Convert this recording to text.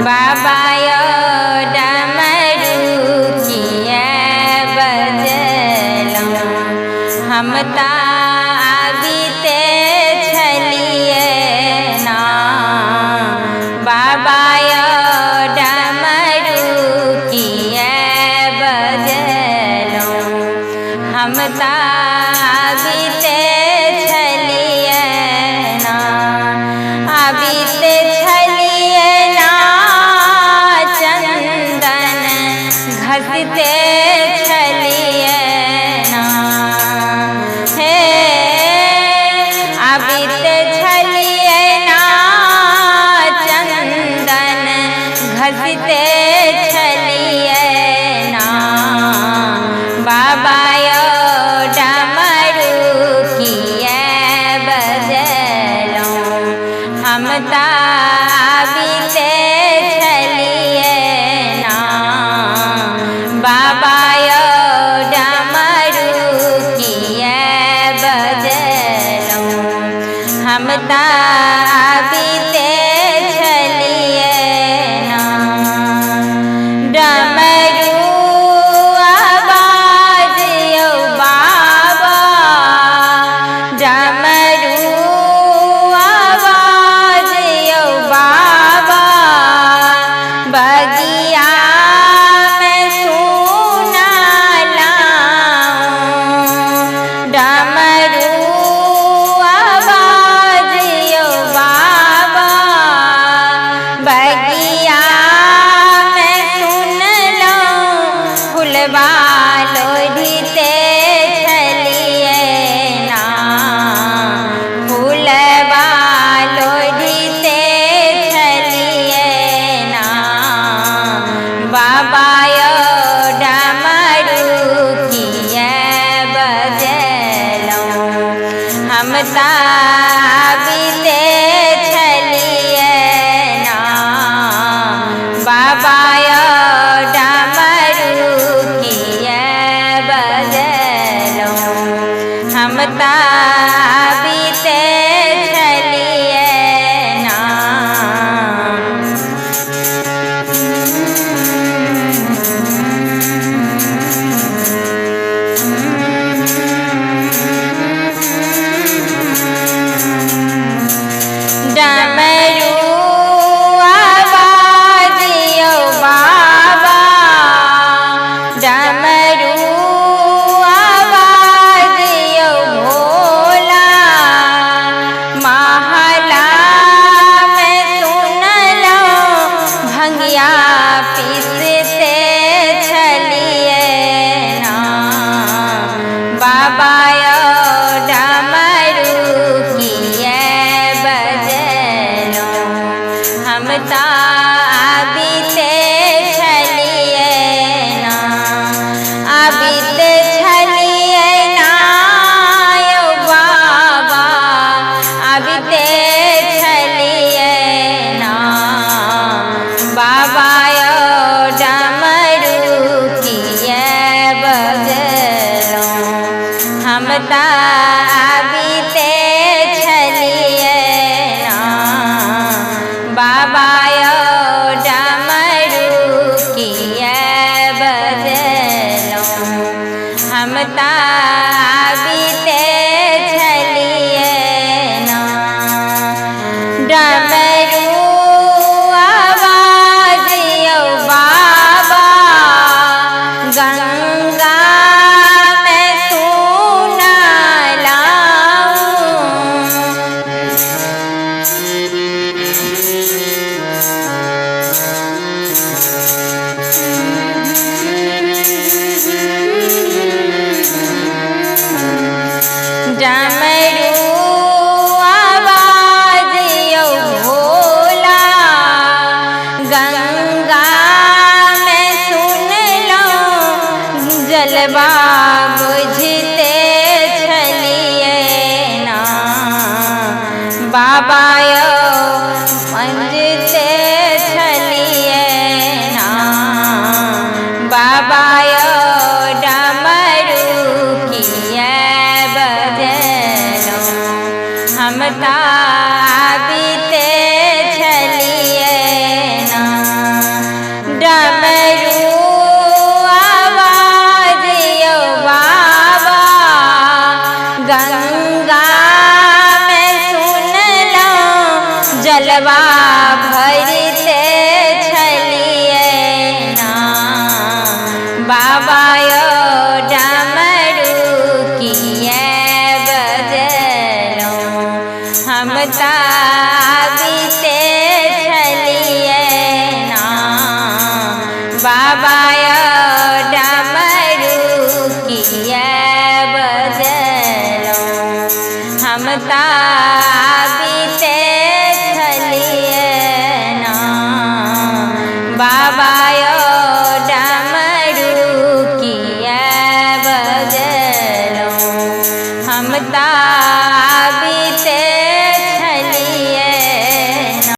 बाबा यो डमरू किया बजलौं हम ता आबिते छलिए ना। बाबा यो डमरू किया बजलौं हम ता आबिते छलिए ना। आबिते छलिए ना चंदन घसते छलिए ना। हे आबिते छलिए ना चंदन घसते छलिए ना। बाबा यो डमरू किया बजलौं हम ता आबिते छलिए ना। बाबा यो डमरू किया बजलौं हम ता आबिते छलिए ना। डमरू आवाज यो बाबा डमरू आवाज यो बाबा बगिया में सुना लाऊं। डमरू आवाज यो बाबा बगिया में सुन लऊं। फुलवा लोढ़ीते छलिए ना। फुलवा लोढ़ीते छलिए ना। बाबा यो डमरू किया बजलौं हम ता आबिते छलिए ना। बाबा यो डमरू किया बजलौं हम ता आबिते छलिए ना। डमरू आवाज यो बाबा डमरू आवाज यो भोला महला में सुन लो भंगिया पीसते छलिए ना। बाबा यो डमरू किया बजलौं हम ता आबिते छलिए ना। आबिते छलिए ना यो बाबा आबिते छलिए ना। बाबा यो डमरू किया बजलौं हम ता आबिते छलिए ना। बाबा यो डमरू किया बजलौं हम ता आबिते छलिए ना। डमरू आवाज यो बाबा गंगा में सुना लाऊं। भरिते